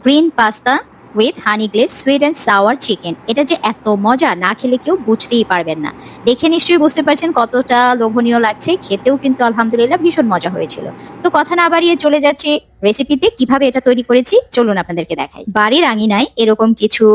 Green pasta with honey glaze sweet and sour chicken. এটা যে এত মজা, না খেলে কেউ বুঝতেই পারবেন না। দেখে নিশ্চয়ই বুঝতে পারছেন কতটা লোভনীয় লাগছে। খেতেও কিন্তু আলহামদুলিল্লাহ ভীষণ মজা হয়েছিল। তো কথা না বাড়িয়ে চলে যাচ্ছি রেসিপিতে। কিভাবে এটা তৈরি করেছি চলুন আপনাদেরকে দেখাই। বাড়ির আঙিনায় এরকম কিছু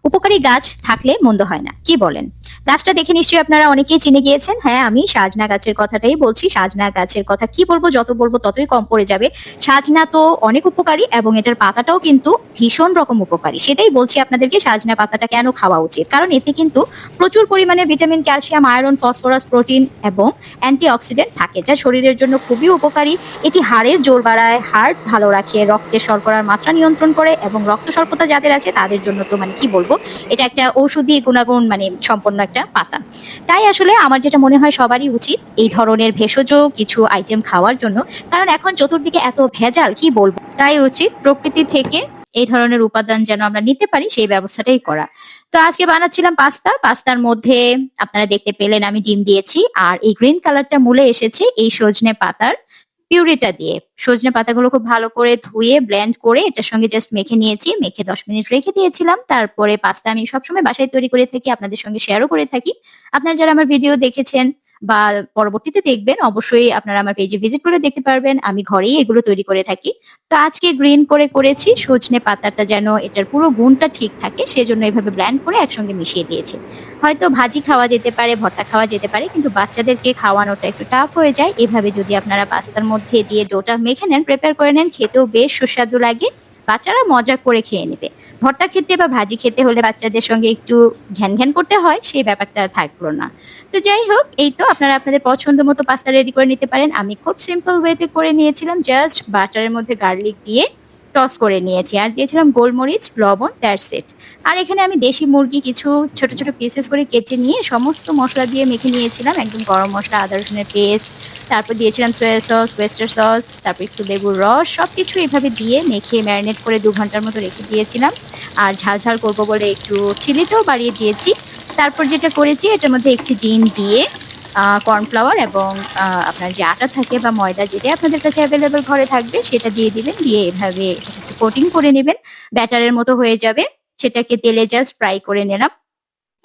উপকারী গাছ থাকলে মন্দ হয় না, কি বলেন? গাছটা দেখে নিশ্চয়ই আপনারা অনেকেই চিনে গিয়েছেন। হ্যাঁ, আমি সাজনা গাছের কথাটাই বলছি। সাজনা গাছের কথা কি বলবো, যত বলবো ততই কম পড়ে যাবে। সাজনা তো অনেক উপকারী এবং এটার পাতাটাও কিন্তু ভীষণ রকম উপকারী। সেটাই বলছি আপনাদেরকে সাজনা পাতাটা কেন খাওয়া উচিত। কারণ এতে কিন্তু প্রচুর পরিমাণে vitamin, calcium, iron, phosphorus, protein এবং অ্যান্টিঅক্সিডেন্ট থাকে, যা শরীরের জন্য খুবই উপকারী। এটি হাড়ের জোর বাড়ায়, হার্ট ভালো রাখে, রক্তের শর্করার মাত্রা নিয়ন্ত্রণ করে এবং রক্ত স্বল্পতা যাদের আছে তাদের জন্য তো মানে কি বলবো, এটা একটা ঔষধি গুণাগুণ মানে সম্পন্ন একটা পাতা। তাই আসলে আমার যেটা মনে হয় সবারই উচিত এই ধরনের ভেষজ কিছু আইটেম খাওয়ার জন্য। কারণ এখন চতুর্দিকে এত ভেজাল, কি বলবো। তাই উচিত প্রকৃতি থেকে এই ধরনের উপাদান যেন আমরা নিতে পারি সেই ব্যবস্থাটাই করা। তো আজকে বানাচ্ছিলাম পাস্তা। পাস্তার মধ্যে আপনারা দেখতে পেলেন আমি ডিম দিয়েছি, আর এই গ্রিন কালারটা মূলে এসেছে এই সজনে পাতার পিউরিটা দিয়ে। সজনে পাতাগুলো খুব ভালো করে ধুয়ে ব্লেন্ড করে এটার সঙ্গে জাস্ট মেখে নিয়েছি। মেখে 10 মিনিট রেখে দিয়েছিলাম। তারপরে পাস্তা আমি সবসময় বাসায় তৈরি করে থাকি, আপনাদের সঙ্গে শেয়ারও করে থাকি। আপনারা যারা আমার ভিডিও দেখেছেন বা পরবর্তীতে দেখবেন, অবশ্যই আপনারা আমার পেজে ভিজিট করে দেখতে পারবেন। আমি ঘরেই এগুলো তৈরি করে থাকি। তো আজকে গ্রিন করে করেছি, সজনে পাতাটা যেন এটার পুরো গুণটা ঠিক থাকে সেজন্য এভাবে ব্লেন্ড করে একসঙ্গে মিশিয়ে দিয়েছি। হয়তো ভাজি খাওয়া যেতে পারে, ভর্তা খাওয়া যেতে পারে, কিন্তু বাচ্চাদেরকে খাওয়ানোটা একটু টাফ হয়ে যায়। এভাবে যদি আপনারা পাস্তার মধ্যে দিয়ে ডোটা মেখে নেন, প্রিপেয়ার করে নেন, খেতেও বেশ সুস্বাদু লাগে। বাচ্চারা মজা করে খেয়ে নেবে। ভর্তা খেতে বা ভাজি খেতে হলে বাচ্চাদের সঙ্গে একটু ঘ্যান ঘ্যান করতে হয়, সেই ব্যাপারটা আর থাকলো না। তো যাই হোক, এই তো আপনারা আপনাদের পছন্দ মতো পাস্তা রেডি করে নিতে পারেন। আমি খুব সিম্পল ওয়েতে করে নিয়েছিলাম, জাস্ট বাটারের মধ্যে গার্লিক দিয়ে টস করে নিয়েছি, আর দিয়েছিলাম গোলমরিচ, লবণ, দ্যাটস ইট। আর এখানে আমি দেশি মুরগি কিছু ছোট ছোট পিসেস করে কেটে নিয়ে সমস্ত মশলা দিয়ে মেখে নিয়েছিলাম, একদম গরম মশলা, আদা রসুনের পেস্ট, তারপর দিয়েছিলাম সয়া সস, ওয়েস্টার সস, তারপর একটু লেবুর রস, সবকিছু এভাবে দিয়ে মেখে ম্যারিনেট করে 2 ঘন্টার মতো রেখে দিয়েছিলাম। আর ঝাল ঝাল করবো বলে একটু চিলিটাও বাড়িয়ে দিয়েছি। তারপর যেটা করেছি, এটার মধ্যে একটি ডিম দিয়ে কর্নফ্লাওয়ার এবং আপনার যে আটা থাকে বা ময়দা, যেটাই আপনাদের কাছে অ্যাভেলেবল ঘরে থাকবে সেটা দিয়ে দিবেন। দিয়ে এভাবে এটাকে কোটিং করে নেবেন, ব্যাটারের মতো হয়ে যাবে। সেটাকে তেলে জাস্ট ফ্রাই করে নিলাম।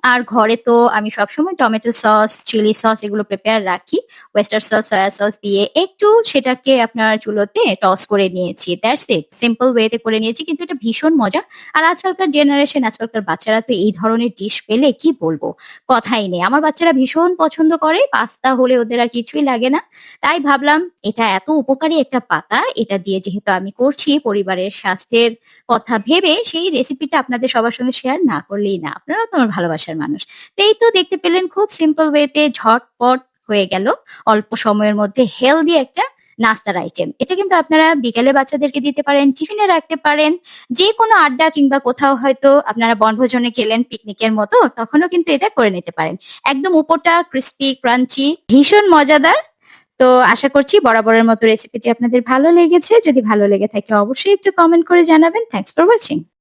আর ঘরে তো আমি সবসময় টমেটো সস, চিলি সস এগুলো প্রিপেয়ার রাখি। ওয়েস্টার সস, সয়া সস দিয়ে একটু সেটাকে আপনার চুলোতে টস করে নিয়েছি। That's it. সিম্পল ওয়েতে করে নিয়েছি, কিন্তু এটা ভীষণ মজা। আর আজকালকার জেনারেশন, আজকালকার বাচ্চারা তো এই ধরনের ডিশ পেলে কি বলবো, কথাই নেই। আমার বাচ্চারা ভীষণ পছন্দ করে। পাস্তা হলে ওদের আর কিছুই লাগে না। তাই ভাবলাম এটা এত উপকারী একটা পাতা, এটা দিয়ে যেহেতু আমি করছি পরিবারের স্বাস্থ্যের কথা ভেবে, সেই রেসিপিটা আপনাদের সবার সঙ্গে শেয়ার না করলেই না। আপনারাও তো আমার ভালোবাসার মানুষ। তো এই তো দেখতে পেলেন খুব সিম্পল ওয়েতে ঝটপট হয়ে গেল। অল্প সময়ের মধ্যে হেলদি একটা নাস্তার আইটেম। এটা কিন্তু আপনারা বিকেলে বাচ্চাদেরকে দিতে পারেন, টিফিনে রাখতে পারেন। যেকোনো আড্ডা কিংবা কোথাও হয়তো আপনারা বনভোজনে গেলেন পিকনিকের মতো, তখনও কিন্তু এটা করে নিতে পারেন। একদম উপরটা ক্রিস্পি, ক্রাঞ্চি, ভীষণ মজাদার। তো আশা করছি বরাবরের মতো রেসিপিটি আপনাদের ভালো লেগেছে। যদি ভালো লেগে থাকে অবশ্যই একটু কমেন্ট করে জানাবেন। Thanks for watching.